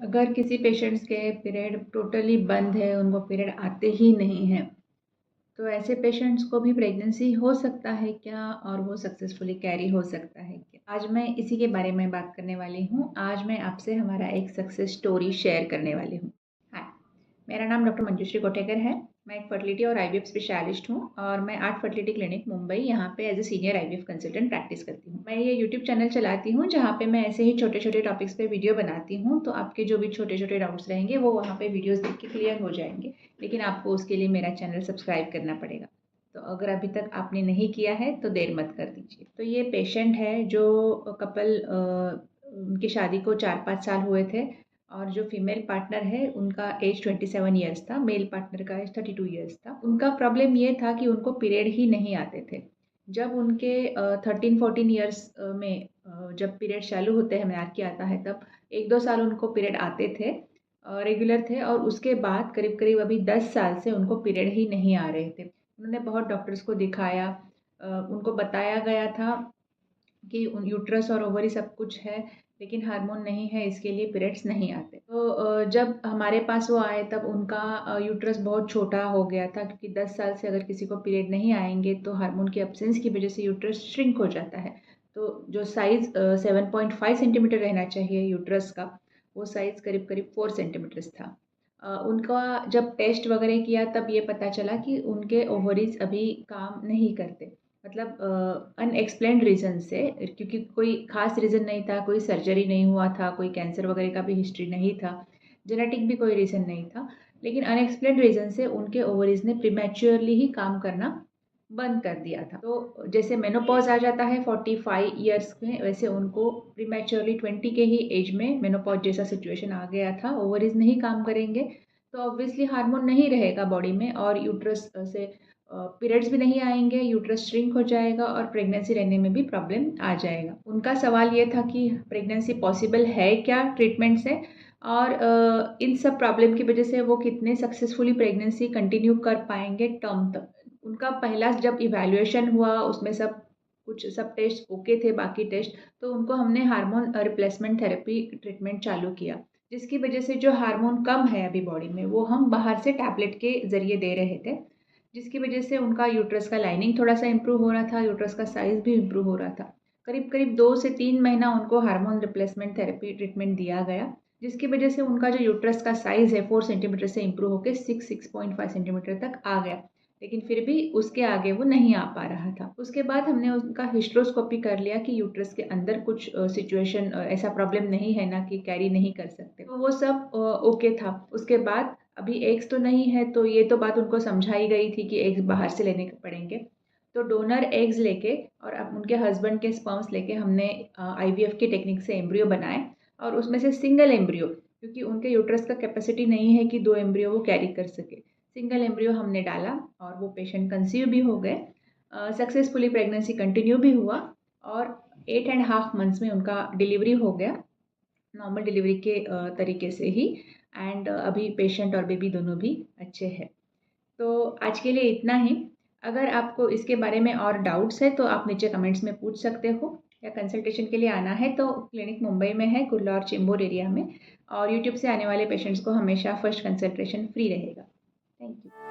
अगर किसी पेशेंट्स के पीरियड टोटली बंद है, उनको पीरियड आते ही नहीं हैं, तो ऐसे पेशेंट्स को भी प्रेगनेंसी हो सकता है क्या और वो सक्सेसफुली कैरी हो सकता है क्या? आज मैं इसी के बारे में बात करने वाली हूँ। आज मैं आपसे हमारा एक सक्सेस स्टोरी शेयर करने वाली हूँ। हाय, मेरा नाम डॉक्टर मंजूश्री कोटेकर है। मैं एक फर्टिलिटी और आईवीएफ स्पेशलिस्ट हूँ और मैं आर्ट फर्टिलिटी क्लिनिक मुंबई यहाँ पे as a senior IVF consultant practice करती हूँ। मैं ये यूट्यूब चैनल चलाती हूँ जहाँ पे मैं ऐसे ही छोटे छोटे टॉपिक्स पे वीडियो बनाती हूँ, तो आपके जो भी छोटे छोटे डाउट्स रहेंगे वो वहाँ पे वीडियोस देख के क्लियर हो जाएंगे। लेकिन आपको उसके लिए मेरा चैनल सब्सक्राइब करना पड़ेगा। तो अगर अभी तक आपने नहीं किया है तो देर मत कर दीजिए। तो ये पेशेंट है जो कपल उनकी शादी को 4-5 साल हुए थे और जो फीमेल पार्टनर है उनका एज 27 ईयर्स था, मेल पार्टनर का एज 32 ईयर्स था। उनका प्रॉब्लम ये था कि उनको पीरियड ही नहीं आते थे। जब उनके 13-14 ईयर्स में जब पीरियड चालू होते हैं, मेनार्की आता है, तब 1-2 साल उनको पीरियड आते थे, रेगुलर थे, और उसके बाद करीब करीब अभी 10 साल से उनको पीरियड ही नहीं आ रहे थे। उन्होंने बहुत डॉक्टर्स को दिखाया, उनको बताया गया था कि यूट्रस और ओवरी सब कुछ है, लेकिन हार्मोन नहीं है, इसके लिए पीरियड्स नहीं आते। तो जब हमारे पास वो आए तब उनका यूट्रस बहुत छोटा हो गया था, क्योंकि 10 साल से अगर किसी को पीरियड नहीं आएंगे तो हार्मोन की एब्सेंस की वजह से यूट्रस श्रिंक हो जाता है। तो जो साइज़ 7.5 सेंटीमीटर रहना चाहिए यूट्रस का, वो साइज़ करीब करीब 4 सेंटीमीटर्स था। उनका जब टेस्ट वगैरह किया तब ये पता चला कि उनके ओवरीज अभी काम नहीं करते, मतलब अनएक्सप्लेन्ड रीज़न से, क्योंकि कोई ख़ास रीज़न नहीं था, कोई सर्जरी नहीं हुआ था, कोई कैंसर वगैरह का भी हिस्ट्री नहीं था, जेनेटिक भी कोई रीज़न नहीं था, लेकिन अनएक्सप्लेन्ड रीज़न से उनके ओवरीज ने प्रीमैच्योरली ही काम करना बंद कर दिया था। तो जैसे मेनोपॉज आ जाता है 45 ईयर्स में, वैसे उनको प्रीमैच्योरली 20 के ही एज में मेनोपॉज जैसा सिचुएशन आ गया था। ओवरीज नहीं काम करेंगे तो ऑब्वियसली हार्मोन नहीं रहेगा बॉडी में, और यूट्रस से पीरियड्स भी नहीं आएंगे, यूट्रस श्रिंक हो जाएगा और प्रेगनेंसी रहने में भी प्रॉब्लम आ जाएगा। उनका सवाल ये था कि प्रेगनेंसी पॉसिबल है क्या ट्रीटमेंट से, और इन सब प्रॉब्लम की वजह से वो कितने सक्सेसफुली प्रेगनेंसी कंटिन्यू कर पाएंगे टर्म तक। उनका पहला जब इवैल्यूएशन हुआ उसमें सब टेस्ट ओके थे, बाकी टेस्ट, तो उनको हमने हार्मोन रिप्लेसमेंट थेरेपी ट्रीटमेंट चालू किया, जिसकी वजह से जो हार्मोन कम है अभी बॉडी में वो हम बाहर से टैबलेट के ज़रिए दे रहे थे, जिसकी वजह से उनका यूट्रस का लाइनिंग थोड़ा सा इम्प्रूव हो रहा था, यूट्रस का साइज़ भी इम्प्रूव हो रहा था। करीब करीब 2 से 3 महीना उनको हार्मोन रिप्लेसमेंट थेरेपी ट्रीटमेंट दिया गया, जिसकी वजह से उनका जो यूट्रस का साइज़ है 4 सेंटीमीटर से इम्प्रूव होकर 6.5 सेंटीमीटर तक आ गया। लेकिन फिर भी उसके आगे वो नहीं आ पा रहा था। उसके बाद हमने उनका हिस्ट्रोस्कोपी कर लिया कि यूट्रस के अंदर कुछ सिचुएशन ऐसा प्रॉब्लम नहीं है ना कि कैरी नहीं कर सकते, तो वो सब ओके था। उसके बाद अभी एग्स तो नहीं है, तो ये तो बात उनको समझाई गई थी कि एग्स बाहर से लेने पड़ेंगे। तो डोनर एग्स लेके और अब उनके हस्बैंड के स्पर्म्स लेके हमने आईवीएफ की टेक्निक से एम्ब्रियो बनाए, और उसमें से सिंगल एम्ब्रियो, क्योंकि उनके यूट्रस का कैपेसिटी नहीं है कि 2 एम्ब्रियो वो कैरी कर सके, सिंगल एम्ब्रियो हमने डाला और वो पेशेंट कंसीव भी हो गए, सक्सेसफुली प्रेगनेंसी कंटिन्यू भी हुआ, और 8.5 मंथ्स में उनका डिलीवरी हो गया, नॉर्मल डिलीवरी के तरीके से ही। एंड अभी पेशेंट और बेबी दोनों भी अच्छे हैं। तो आज के लिए इतना ही। अगर आपको इसके बारे में और डाउट्स है तो आप नीचे कमेंट्स में पूछ सकते हो, या कंसल्टेशन के लिए आना है तो क्लिनिक मुंबई में है, कुर्ला और चेंबूर एरिया में, और यूट्यूब से आने वाले पेशेंट्स को हमेशा फर्स्ट कंसल्टेशन फ्री रहेगा। Thank you.